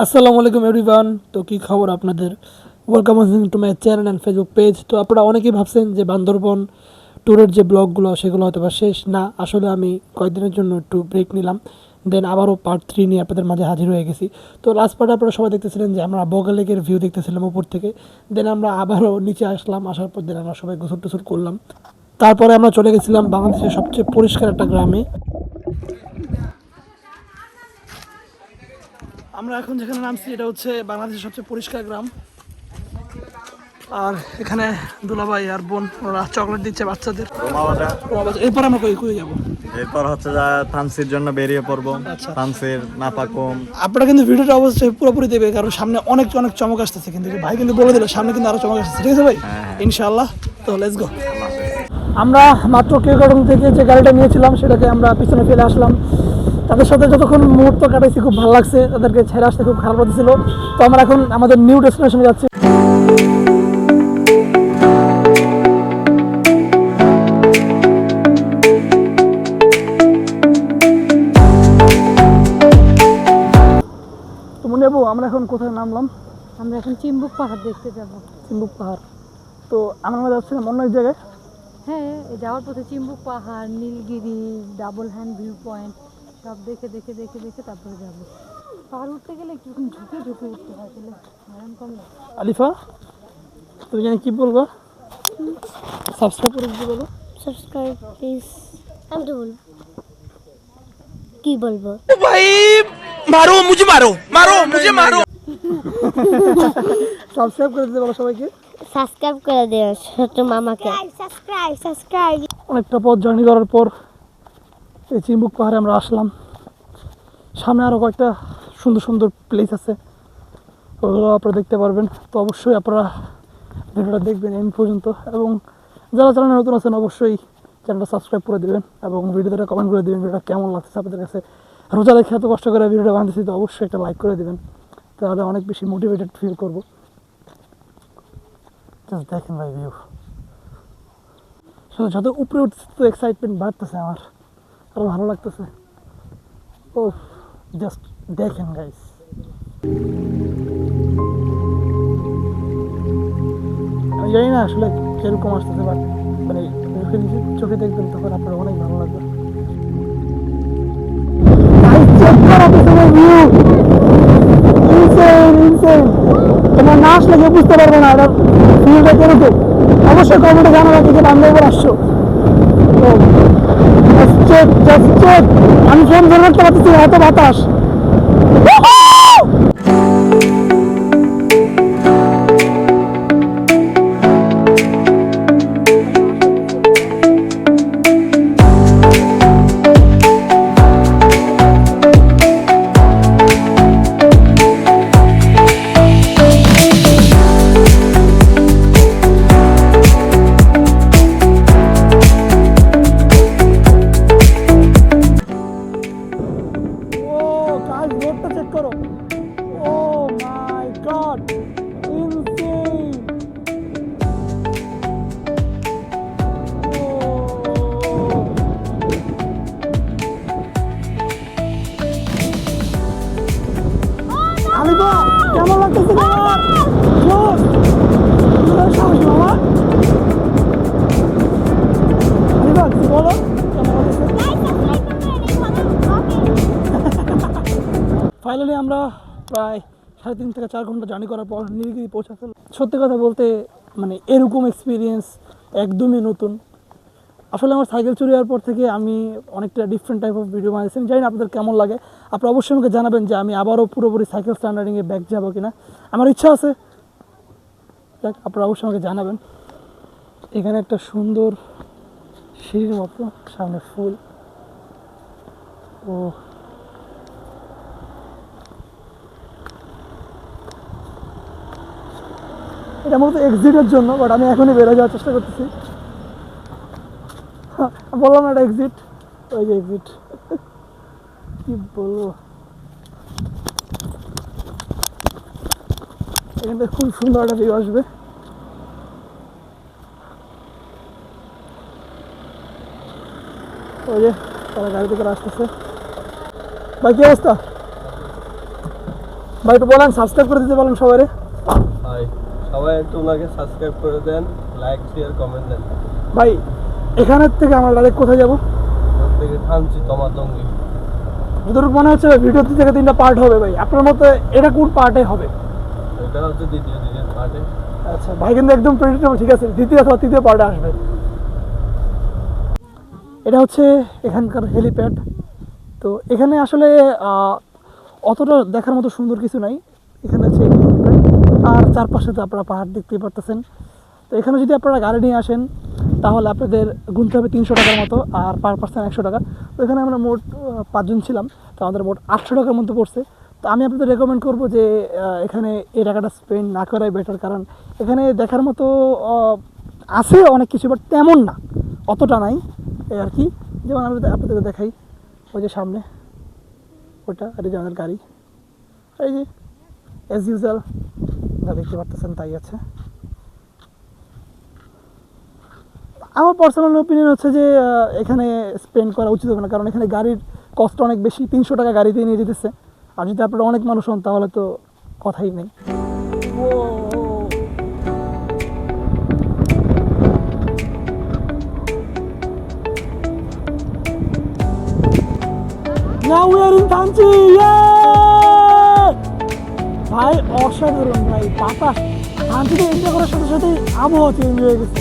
আসসালামু আলাইকুম এভরিওয়ান। তো কী খবর আপনাদের? Welcome to my channel and Facebook page. তো আপনারা অনেকেই ভাবছেন যে বান্দরবন ট্যুরের যে ব্লগগুলো সেগুলো হয়তো বা শেষ না। আসলে আমি কয়েকদিনের জন্য একটু ব্রেক নিলাম, দেন আবারও পার্ট 3 নিয়ে আপনাদের মাঝে হাজির হয়ে গেছি। তো লাস্ট পার্টে আপনারা সবাই দেখতেছিলেন যে আমরা বগা লেকের ভিউ দেখতেছিলাম উপর থেকে, দেন আমরা আবারও নিচে আসলাম। আসার পর দেন আমরা সবাই গোসল টোসল করলাম। তারপরে আমরা চলে গেছিলাম বাংলাদেশের সবচেয়ে পরিষ্কার একটা গ্রামে। আমরা এখন যেখানে নামছি এটা হচ্ছে বাংলাদেশের সবচেয়ে পরিষ্কার গ্রাম। আর এখানে দুলাভাই আর বোন ওরা চকলেট দিচ্ছে বাচ্চাদের। এরপর আমরা কই যাবো? এরপর হচ্ছে যা থানসির জন্য বেরিয়ে পড়বো। থানসির নাপাকুম। আপনারা কিন্তু ভিডিওটা অবশ্যই পুরোপুরি দেবে, কারণ সামনে অনেক অনেক চমক আসতেছে। কিন্তু ভাই কিন্তু বলে দিল সামনে কিন্তু আরো চমক আসতেছে, ঠিক আছে ভাই? ইনশাআল্লাহ। তো লেটস গো। আমরা মাত্র কেওগাটং থেকে যে গাড়িটা নিয়েছিলাম সেটাকে আমরা পিছনে ফেলে আসলাম। তাদের সাথে যতক্ষণ মুহূর্ত কাটাইছি খুব ভালো লাগছে, তাদেরকে ছেড়ে আসতে খুব খারাপ লাগছিল। তো আমরা এখন আমাদের নিউ ডেস্টিনেশনে যাচ্ছি। নেবো আমরা এখন কোথায় নামলাম? আমরা এখন চিম্বুক পাহাড় দেখতে যাব। চিম্বুক পাহাড়। তো আমরা যাচ্ছিলাম অন্য এক জায়গায়। হ্যাঁ, যাওয়ার পথে চিম্বুক পাহাড়, Nilgiri, double hand view point সব দেখে দেখে দেখে দেখে তারপরে যাবো। পাহাড় উঠতে গেলে একটু ঝুঁকে ঝুঁকে উঠতে হয়, তাহলে আরাম কম লাগে। আলিফা, তুমি জানি কি বলবো? সাবস্ক্রাইব করে দিতে বলো। Subscribe please. আমি তো বলবো, কি বলবো? भाई मारो मुझे, मारो मारो मुझे, मारो। সাবস্ক্রাইব করে দিতে বলো সবাইকে। সাবস্ক্রাইব করে দিও ছোট মামাকে। Subscribe subscribe. অনেকটা পথ জার্নি করার পর এই চিম্বুক পাহাড়ে আমরা আসলাম। সামনে আরও কয়েকটা সুন্দর সুন্দর প্লেস আছে, ওগুলো আপনারা দেখতে পারবেন। তো অবশ্যই আপনারা ভিডিওটা দেখবেন এন্ড পর্যন্ত, এবং যারা চ্যানেলে নতুন আছেন অবশ্যই চ্যানেলটা সাবস্ক্রাইব করে দেবেন এবং ভিডিওটা কমেন্ট করে দেবেন ভিডিওটা কেমন লাগছে আপনাদের কাছে। রোজা রেখে এত কষ্ট করে ভিডিওটা বানাতেছি, তো অবশ্যই একটা লাইক করে দেবেন, তাহলে অনেক বেশি মোটিভেটেড ফিল করবো। জাস্ট দেখেন ভাই ভিউ, যত উপরে উঠতেছে তো এক্সাইটমেন্ট বাড়তেছে, আমার আরও ভালো লাগতেছে। ও জাস্ট দেখেন গাইস। আমি জানি না আসলে কিরকম আসতেছে, বাট মানে চোখে দেখবেন তখন আপনার অনেক ভালো লাগবে। তোমার না আসলে কেউ বুঝতে পারবে না এটার ভিউটা কিরকম। অবশ্যই কমেন্টে জানাবে যে বান্দরবন আসছো। আমি ফোন ধরে রাখতে পারতেছি এত বাতাস। রোডটা চেক করো। ও মাই গড, ইনসেন। আলিফা, কেমন লাগতেছে তোমার? জোস, তোমার সাহস মামা। আলিফা কিছু বলো, কেমন লাগতেছে? ফাইনালি আমরা প্রায় 3.5 থেকে 4 ঘন্টা জার্নি করার পর নীলগিরি পৌঁছাতে। সত্যি কথা বলতে মানে এরকম এক্সপিরিয়েন্স একদমই নতুন। আসলে আমার সাইকেল চুরি হওয়ার পর থেকে আমি অনেকটা ডিফারেন্ট টাইপ অফ ভিডিও বানাইছি। আমি জানি না আপনাদের কেমন লাগে। আপনারা অবশ্যই আমাকে জানাবেন যে আমি আবারও পুরোপুরি সাইকেল স্ট্যান্ডার্ডিংয়ে ব্যাক যাবো কিনা। আমার ইচ্ছা আছে, দেখ আপনারা অবশ্যই আমাকে জানাবেন। এখানে একটা সুন্দর সিঁড়ির মতো, সামনে ফুল। ও এটা মূলত এক্সিটের জন্য, বাট আমি এখনই বেরো যাওয়ার চেষ্টা করতেছি। বললাম না এটা এক্সিট, ওই যে এক্সিট। কি বলবো, এখান থেকে খুব সুন্দর একটা ভিউ আসবে। ওই যে তারা গাড়িতে করে আসতেছে। ভাই কি অবস্থা? ভাই একটু বলেন, সাবস্ক্রাইব করে দিতে বলেন সবাই। হাই সবাই একটু ওনাকে সাবস্ক্রাইব করে দেন, লাইক শেয়ার কমেন্ট দেন। ভাই এখানের থেকে আমরা ডাইরেক্ট কোথায় যাবো? ওর থেকে থামছি তমাতঙ্গি। যতটুকু মনে হচ্ছে ভিডিও 2 থেকে 3টা পার্ট হবে ভাই, আপনার মতে এটা কোন পার্টে হবে? এটা হচ্ছে দ্বিতীয় দিনের পার্টে। আচ্ছা ভাই কিন্তু একদম প্রেডিক্টেবল, ঠিক আছে, দ্বিতীয় অথবা তৃতীয় পার্টে আসবে। এটা হচ্ছে এখানকার হেলিপ্যাড। তো এখানে আসলে অতটা দেখার মতো সুন্দর কিছু নাই। এখানে হচ্ছে হেলিপ্যাড, আর চারপাশে তো আপনারা পাহাড় দেখতেই পারতেছেন। তো এখানে যদি আপনারা গাড়ি নিয়ে আসেন তাহলে আপনাদের গুনতে হবে 300 টাকার মতো, আর পার পার্সন 100 টাকা। তো এখানে আমরা মোট 5 জন ছিলাম, তো আমাদের মোট 800 টাকার মতো পড়ছে। তো আমি আপনাদের রেকমেন্ড করবো যে এখানে এই টাকাটা স্পেন্ড না করাই বেটার, কারণ এখানে দেখার মতো আছে অনেক কিছু, বাট তেমন না, অতটা নাই এই আর কি। যেমন আমি আপনাদের দেখাই, ওই যে সামনে ওটা, আর এই যে আমাদের গাড়ি, এই যে অ্যাজ ইউজুয়াল যা দেখতে পারতেছেন তাই আছে। আমার পার্সোনাল ওপিনিয়ন হচ্ছে যে এখানে স্পেন্ড করা উচিত হবে না, কারণ এখানে গাড়ির কষ্ট অনেক বেশি, 300 টাকা গাড়িতেই নিয়ে যেতেছে। আর যদি আপনারা অনেক মানুষ হন তাহলে তো কথাই নেই। Now we are in Thanchi! Yay! ভাই অসাধারণ ভাই, বাতাস থানচিতে এনজয় করার সাথে সাথে আবহাওয়া চেঞ্জ হয়ে গেছে।